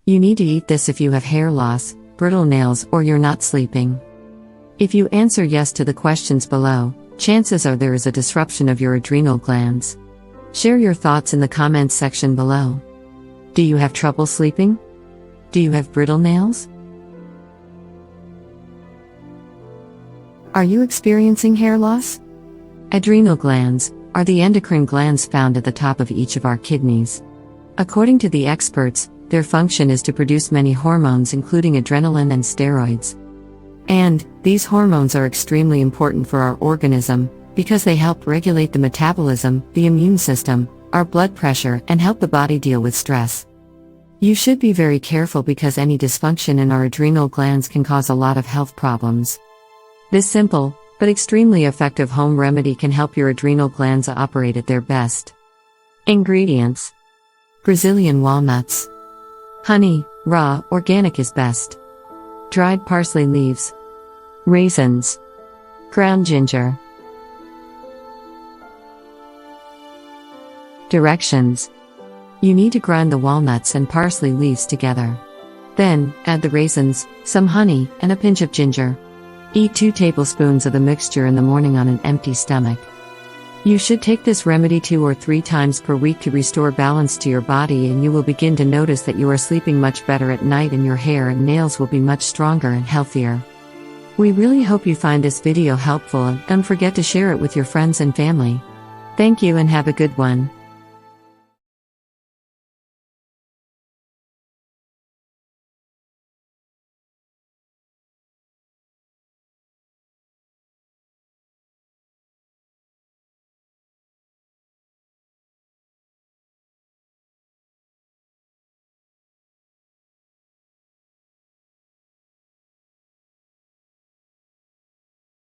You need to eat this if you have hair loss, brittle nails, or you're not sleeping. If you answer yes to the questions below, chances are there is a disruption of your adrenal glands. Share your thoughts in the comments section below. Do you have trouble sleeping? Do you have brittle nails? Are you experiencing hair loss? Adrenal glands are the endocrine glands found at the top of each of our kidneys. According to the experts, their function is to produce many hormones including adrenaline and steroids. And these hormones are extremely important for our organism because they help regulate the metabolism, the immune system, our blood pressure, and help the body deal with stress. You should be very careful because any dysfunction in our adrenal glands can cause a lot of health problems. This simple, but extremely effective home remedy can help your adrenal glands operate at their best. Ingredients: Brazilian walnuts. Honey, raw, organic is best. Dried parsley leaves. Raisins. Ground ginger. Directions: You need to grind the walnuts and parsley leaves together. Then, add the raisins, some honey, and a pinch of ginger. Eat 2 tablespoons of the mixture in the morning on an empty stomach. You should take this remedy 2 or 3 times per week to restore balance to your body, and you will begin to notice that you are sleeping much better at night and your hair and nails will be much stronger and healthier. We really hope you find this video helpful, and don't forget to share it with your friends and family. Thank you and have a good one.